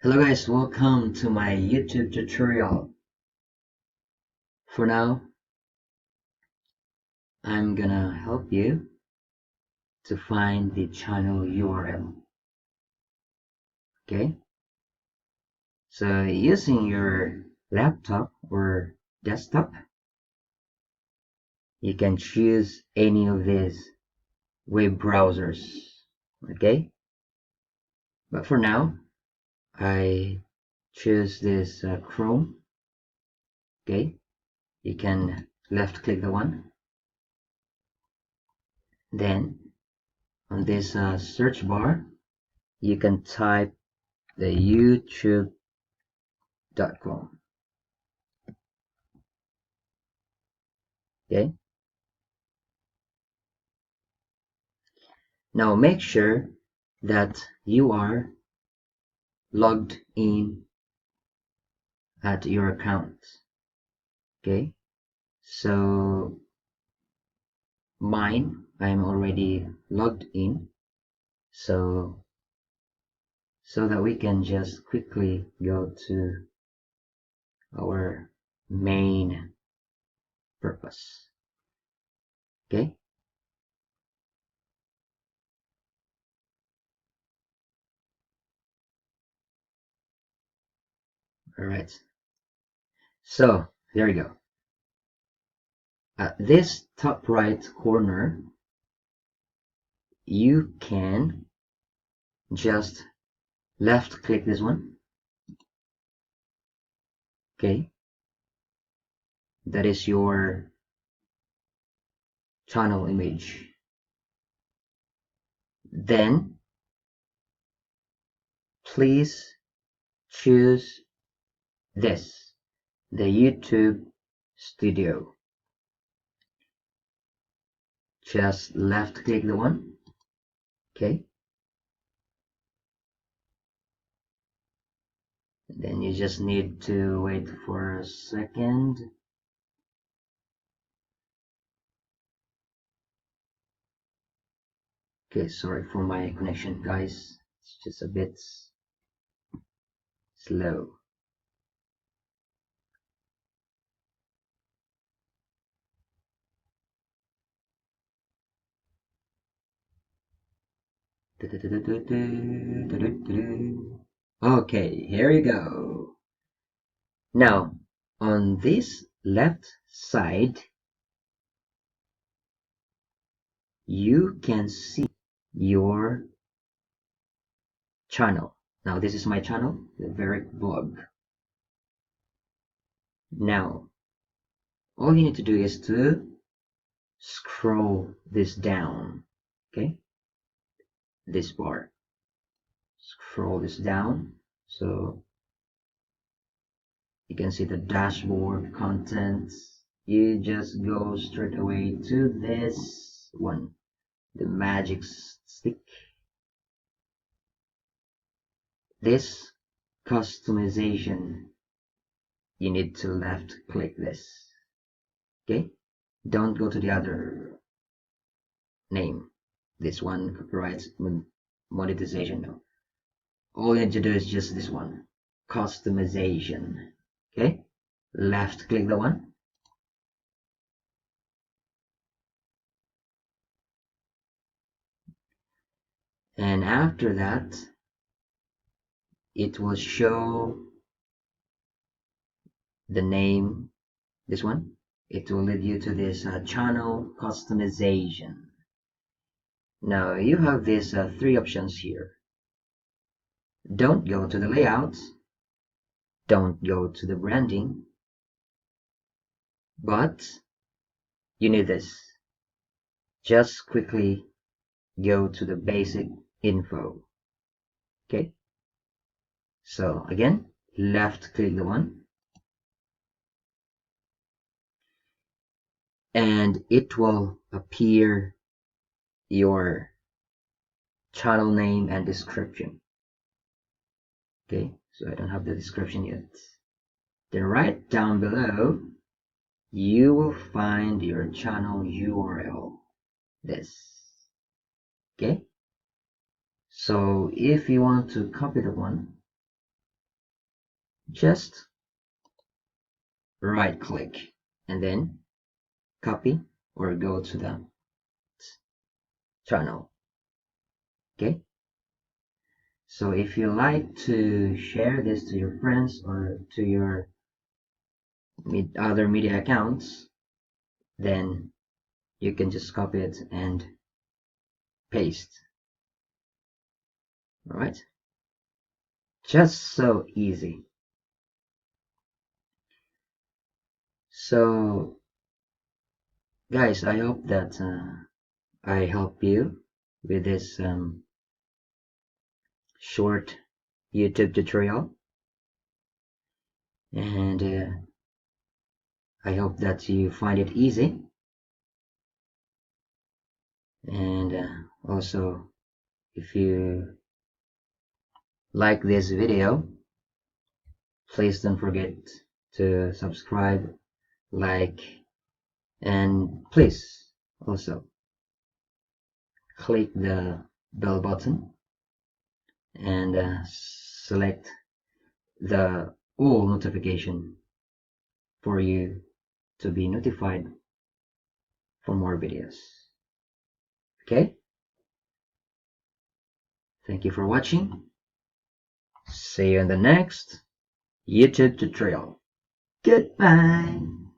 Hello guys, welcome to my YouTube tutorial. For now, I'm gonna help you to find the channel URL. Okay? So using your laptop or desktop, you can choose any of these web browsers. Okay? But for now, I choose this Chrome. Okay? You can left click the one. Then on this search bar, you can type the youtube.com. Okay, now make sure that you are logged in at your account. Okay, so mine, I'm already logged in, so that we can just quickly go to our main purpose. Okay, all right, so there you go. At this top right corner, you can just left click this one. Okay, that is your channel image. Then please choose this, the YouTube Studio. Just left click the one. Okay, then you just need to wait for a second. Okay, sorry for my connection guys, it's just a bit slow. Okay, here you go. Now on this left side, you can see your channel. Now this is my channel, the VeRic blog. Now all you need to do is to scroll this down. Okay, this bar, scroll this down so you can see the dashboard contents. You just go straight away to this one, the magic stick. This customization, you need to left click this. Okay, don't go to the other name, this one, copyright monetization. No, all you need to do is just this one, customization. Okay, left click the one. And after that, it will show the name, this one. It will lead you to this channel customization. Now you have these three options here. Don't go to the layout, don't go to the branding, but you need this. Just quickly go to the basic info. Okay, so again, left click the one, and it will appear your channel name and description. Okay, so I don't have the description yet. Then right down below, you will find your channel URL, this. Okay, so if you want to copy the one, just right click and then copy or go to the channel. Okay, so if you like to share this to your friends or to your other media accounts, then you can just copy it and paste. All right, just so easy. So guys, I hope that I help you with this short YouTube tutorial, and I hope that you find it easy, and also if you like this video, please don't forget to subscribe, like, and please also click the bell button and select the all notification for you to be notified for more videos. Okay, thank you for watching. See you in the next YouTube tutorial. Goodbye.